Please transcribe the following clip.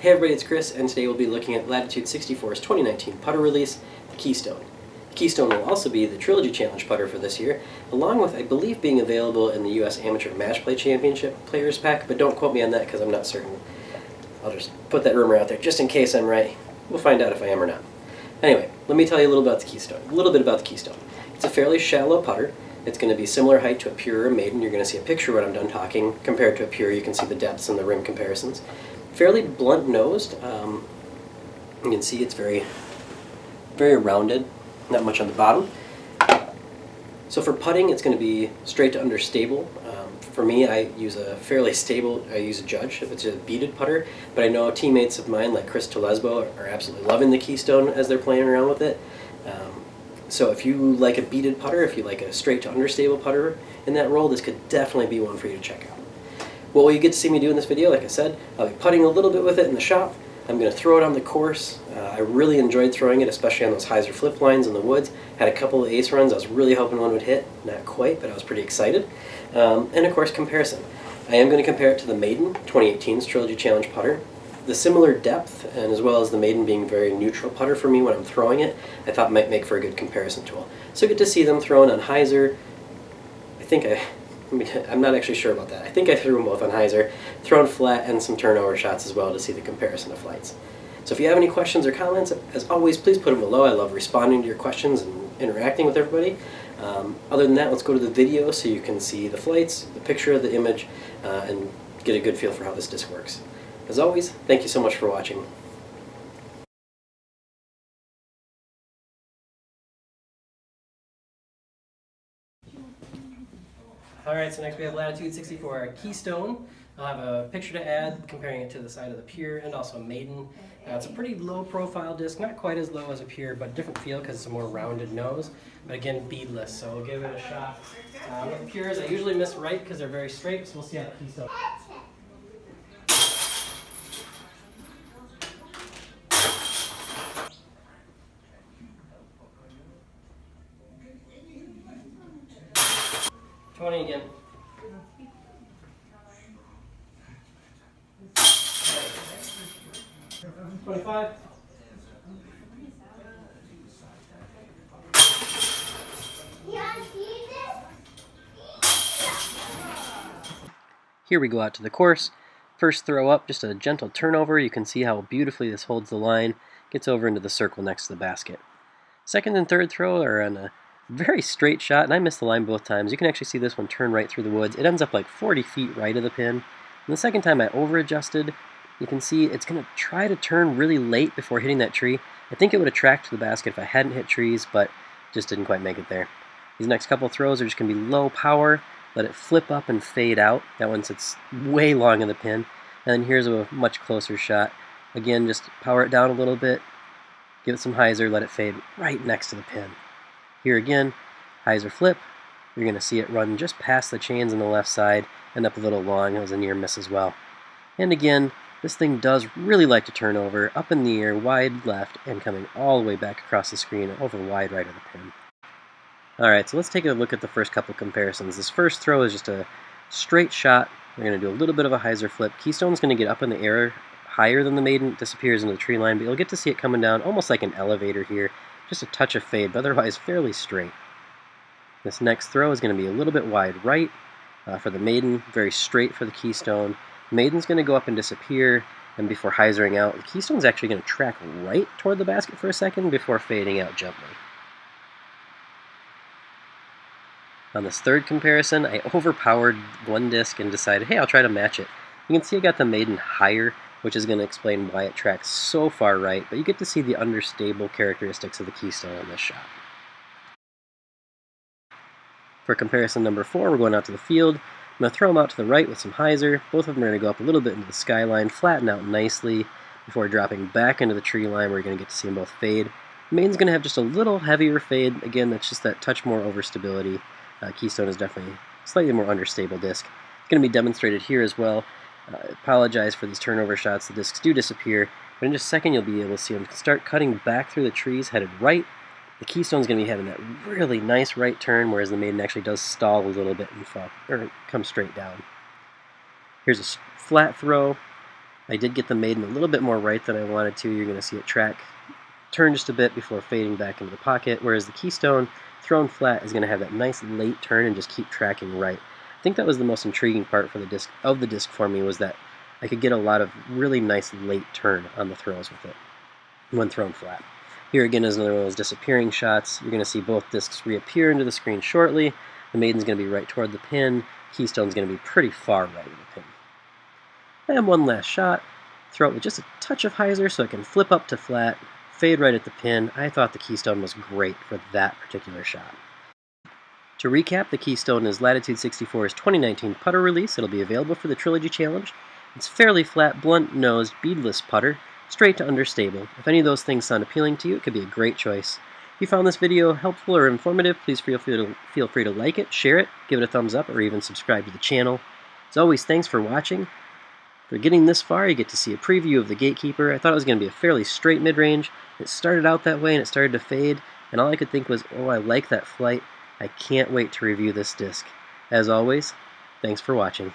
Hey everybody, it's Chris, and today we'll be looking at Latitude 64's 2019 putter release, the Keystone. The Keystone will also be the Trilogy Challenge putter for this year, along with, I believe, being available in the U.S. Amateur Match Play Championship Players Pack, but don't quote me on that because I'm not certain. I'll just put that rumor out there just in case I'm right. We'll find out if I am or not. Anyway, let me tell you a little bit about the Keystone. It's a fairly shallow putter. It's going to be similar height to a Pure or Maiden. You're going to see a picture when I'm done talking. Compared to a Pure, you can see the depths and the rim comparisons. Fairly blunt nosed. You can see it's very rounded, not much on the bottom. So for putting, it's going to be straight to understable. For me, I use a Judge if it's a beaded putter, but I know teammates of mine like Chris Telesbo are absolutely loving the Keystone as they're playing around with it. So if you like a beaded putter, if you like a straight to understable putter in that role, this could definitely be one for you to check out. What will you get to see me do in this video? Like I said, I'll be putting a little bit with it in the shop. I'm going to throw it on the course. I really enjoyed throwing it, especially on those hyzer flip lines in the woods. Had a couple of ace runs. I was really hoping one would hit. Not quite, but I was pretty excited. And of course, comparison. I am going to compare it to the Maiden 2018's Trilogy Challenge putter. The similar depth, and as well as the Maiden being very neutral putter for me when I'm throwing it, I thought might make for a good comparison tool. So get to see them thrown on hyzer. I'm not actually sure about that. I think I threw them both on hyzer, thrown flat, and some turnover shots as well to see the comparison of flights. So if you have any questions or comments, as always, please put them below. I love responding to your questions and interacting with everybody. Other than that, let's go to the video so you can see the flights, the picture of the image, and get a good feel for how this disc works. As always, thank you so much for watching. Alright, so next we have Latitude 64 Keystone. I'll have a picture to add comparing it to the side of the Pure and also a Maiden. It's a pretty low profile disc, not quite as low as a Pure, but a different feel because it's a more rounded nose. But again, beadless, so we'll give it a shot. With the Pures, I usually miss right because they're very straight, so we'll see how the Keystone. Again. 25. Here we go out to the course. First throw up, just a gentle turnover. You can see how beautifully this holds the line, gets over into the circle next to the basket. Second and third throw are on a very straight shot, and I missed the line both times. You can actually see this one turn right through the woods. It ends up like 40 feet right of the pin. And the second time I over-adjusted. You can see it's going to try to turn really late before hitting that tree. I think it would have tracked to the basket if I hadn't hit trees, but just didn't quite make it there. These next couple throws are just going to be low power. Let it flip up and fade out. That one sits way long in the pin. And then here's a much closer shot. Again, just power it down a little bit. Give it some hyzer, let it fade right next to the pin. Here again, hyzer flip. You're going to see it run just past the chains on the left side, end up a little long. It was a near miss as well. And again, this thing does really like to turn over, up in the air, wide left, and coming all the way back across the screen over wide right of the pin. Alright, so let's take a look at the first couple comparisons. This first throw is just a straight shot. We're going to do a little bit of a hyzer flip. Keystone's going to get up in the air higher than the Maiden. It disappears into the tree line, but you'll get to see it coming down almost like an elevator here. Just a touch of fade, but otherwise fairly straight. This next throw is going to be a little bit wide right for the Maiden, very straight for the Keystone. Maiden's going to go up and disappear, and before hyzering out, the Keystone's actually going to track right toward the basket for a second before fading out gently. On this third comparison, I overpowered one disc and decided, hey, I'll try to match it. You can see I got the Maiden higher, which is going to explain why it tracks so far right, but you get to see the understable characteristics of the Keystone on this shot. For comparison number 4, we're going out to the field. I'm going to throw them out to the right with some hyzer. Both of them are going to go up a little bit into the skyline, flatten out nicely before dropping back into the tree line where you're going to get to see them both fade. Maiden's going to have just a little heavier fade. Again, that's just that touch more overstability. Keystone is definitely a slightly more understable disc. It's going to be demonstrated here as well. Apologize for these turnover shots. The discs do disappear, but in just a second you'll be able to see them start cutting back through the trees, headed right. The Keystone's going to be having that really nice right turn, whereas the Maiden actually does stall a little bit and fall, or come straight down. Here's a flat throw. I did get the Maiden a little bit more right than I wanted to. You're going to see it turn just a bit before fading back into the pocket, whereas the Keystone, thrown flat, is going to have that nice late turn and just keep tracking right. I think that was the most intriguing part for the disc for me, was that I could get a lot of really nice late turn on the throws with it when thrown flat. Here again is another one of those disappearing shots. You're going to see both discs reappear into the screen shortly. The Maiden's going to be right toward the pin. Keystone's going to be pretty far right of the pin. And one last shot. Throw it with just a touch of hyzer so it can flip up to flat, fade right at the pin. I thought the Keystone was great for that particular shot. To recap, the Keystone is Latitude 64's 2019 putter release. It'll be available for the Trilogy Challenge. It's fairly flat, blunt-nosed, beadless putter, straight to understable. If any of those things sound appealing to you, it could be a great choice. If you found this video helpful or informative, please feel free to like it, share it, give it a thumbs up, or even subscribe to the channel. As always, thanks for watching. For getting this far, you get to see a preview of the Gatekeeper. I thought it was going to be a fairly straight mid-range. It started out that way and it started to fade, and all I could think was, oh, I like that flight. I can't wait to review this disc. As always, thanks for watching.